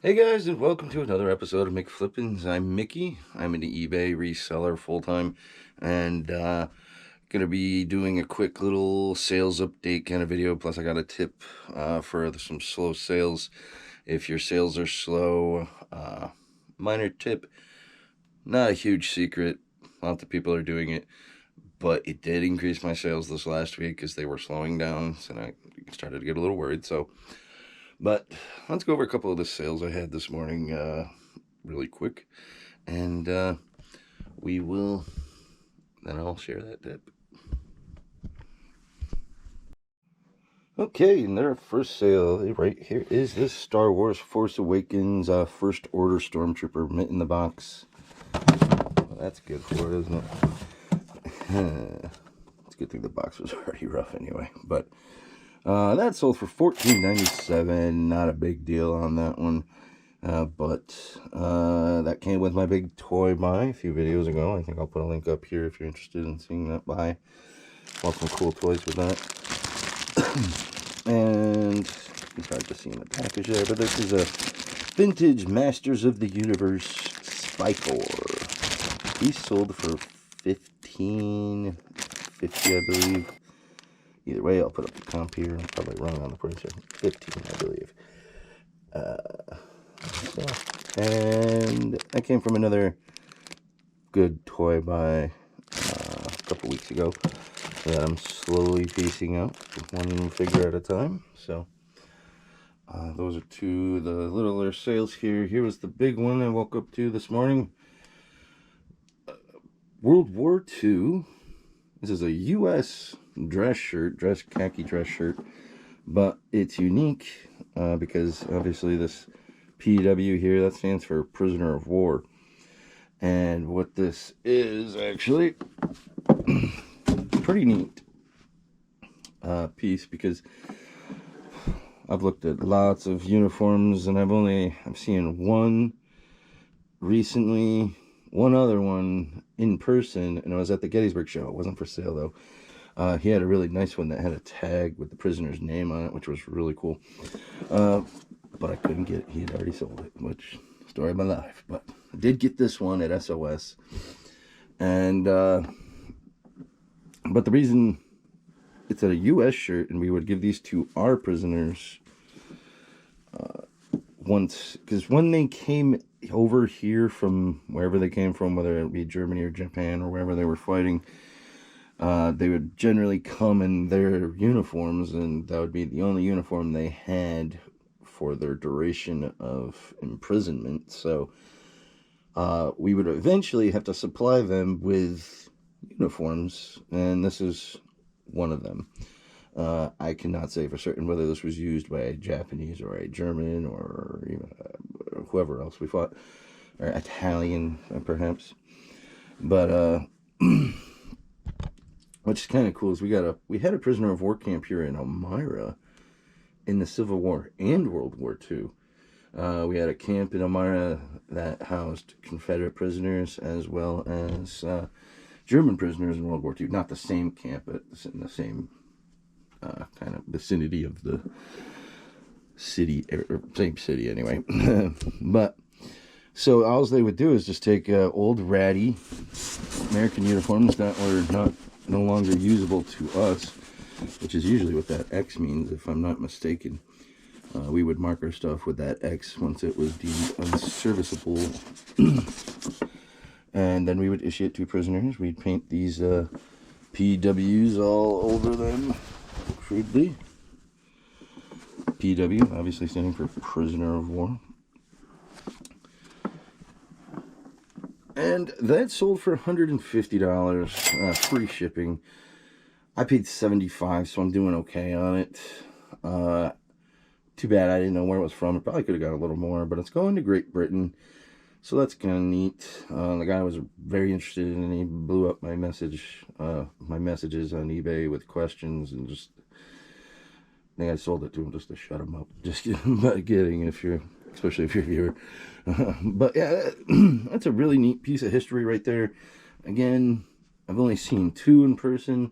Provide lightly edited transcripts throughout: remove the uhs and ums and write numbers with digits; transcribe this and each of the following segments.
Hey guys, and welcome to another episode of McFlippins. I'm Mickey. I'm an eBay reseller full-time, and gonna be doing a quick little sales update kind of video. Plus I got a tip for some slow sales. If your sales are slow, minor tip, not a huge secret. Lots of people are doing it, but it did increase my sales this last week because they were slowing down, so I started to get a little worried. But let's go over a couple of the sales I had this morning really quick, and then I'll share that tip. Okay, and their first sale right here is this Star Wars Force Awakens First Order Stormtrooper mint in the box. Well, that's good for it, isn't it? It's a good thing the box was already rough anyway, but that sold for $14.97. Not a big deal on that one. But that came with my big toy buy a few videos ago. I think I'll put a link up here if you're interested in seeing that buy. Bought some cool toys with that. And you can probably just see in the package there, but this is a vintage Masters of the Universe Spikor. He sold for $15.50, I believe. Either way, I'll put up the comp here. I'm probably wrong on the price here. 15, I believe. And that came from another good toy buy a couple weeks ago that I'm slowly piecing out, one figure at a time. So those are two of the littler sales here. Here was the big one I woke up to this morning. World War II. This is a U.S. khaki dress shirt, but it's unique because obviously this PW here, that stands for prisoner of war. And what this is actually pretty neat piece, because I've looked at lots of uniforms and I've seen one recently, one other one in person, and it was at the Gettysburg show. It wasn't for sale though. He had a really nice one that had a tag with the prisoner's name on it, which was really cool. But I couldn't get it. He had already sold it, which, story of my life. But I did get this one at SOS. And, but the reason it's a U.S. shirt, and we would give these to our prisoners once, because when they came over here from wherever they came from, whether it be Germany or Japan or wherever they were fighting, they would generally come in their uniforms, and that would be the only uniform they had for their duration of imprisonment. So we would eventually have to supply them with uniforms, and this is one of them. I cannot say for certain whether this was used by a Japanese or a German or even whoever else we fought, or Italian perhaps. But which is kind of cool is we had a prisoner of war camp here in Elmira in the Civil War and World War II. We had a camp in Elmira that housed Confederate prisoners as well as German prisoners in World War II. Not the same camp, but in the same kind of vicinity of the city, or same city anyway. But so all they would do is just take old ratty American uniforms that were no longer usable to us, which is usually what that X means, if I'm not mistaken. We would mark our stuff with that X once it was deemed unserviceable. And then we would issue it to prisoners. We'd paint these PWs all over them, crudely. PW, obviously standing for prisoner of war. And that sold for $150, free shipping. I paid $75, so I'm doing okay on it. Too bad I didn't know where it was from. I probably could have got a little more, but it's going to Great Britain, so that's kind of neat. The guy was very interested, and he blew up my messages on eBay with questions, and just I think I sold it to him just to shut him up. Just kidding, especially if you're a viewer. But yeah, that's a really neat piece of history right there. Again, I've only seen two in person.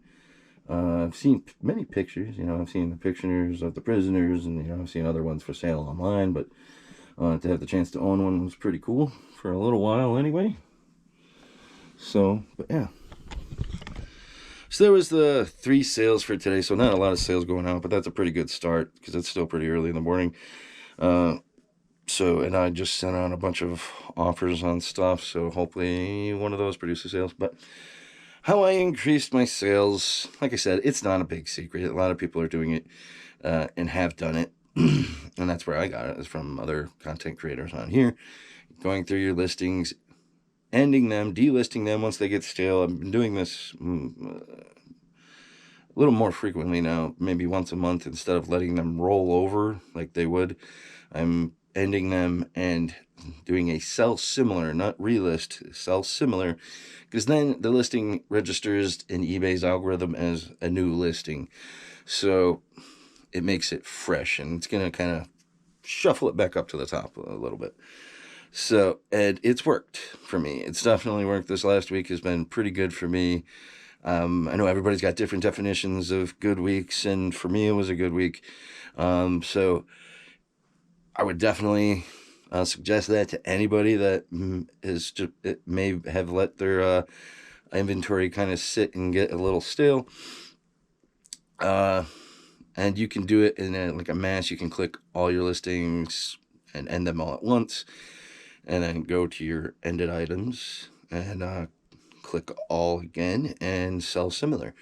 I've seen many pictures, I've seen the pictures of the prisoners, and, I've seen other ones for sale online, but To have the chance to own one was pretty cool for a little while anyway. So, but yeah. So there was the 3 sales for today. So not a lot of sales going out, but that's a pretty good start because it's still pretty early in the morning. And I just sent out a bunch of offers on stuff. So hopefully one of those produces sales. But how I increased my sales, like I said, it's not a big secret. A lot of people are doing it and have done it. And that's where I got it, is from other content creators on here. Going through your listings, ending them, delisting them once they get stale. I've been doing this a little more frequently now, maybe once a month, instead of letting them roll over like they would. I'm ending them and doing a sell similar, not relist, sell similar, because then the listing registers in eBay's algorithm as a new listing. So it makes it fresh, and it's going to kind of shuffle it back up to the top a little bit. So, and it's worked for me. It's definitely worked. This last week has been pretty good for me. I know everybody's got different definitions of good weeks, and for me, it was a good week. So I would definitely suggest that to anybody that may have let their inventory kind of sit and get a little stale. And you can do it in like a mass. You can click all your listings and end them all at once, and then go to your ended items and click all again and sell similar.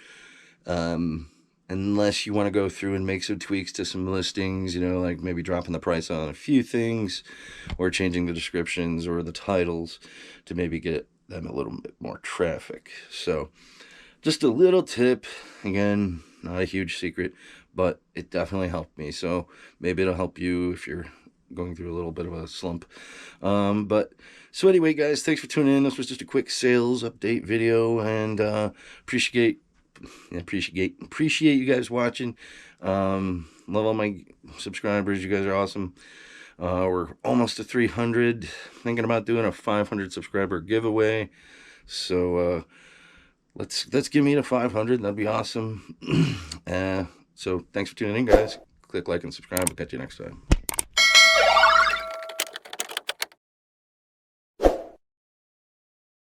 Unless you want to go through and make some tweaks to some listings, like maybe dropping the price on a few things or changing the descriptions or the titles to maybe get them a little bit more traffic. So just a little tip, again, not a huge secret, but it definitely helped me. So maybe it'll help you if you're going through a little bit of a slump. So anyway, guys, thanks for tuning in. This was just a quick sales update video, and appreciate you guys watching. Love all my subscribers. You guys are awesome. We're almost to 300. Thinking about doing a 500 subscriber giveaway. So let's give me to 500. That'd be awesome. So thanks for tuning in, guys. Click like and subscribe. We'll catch you next time.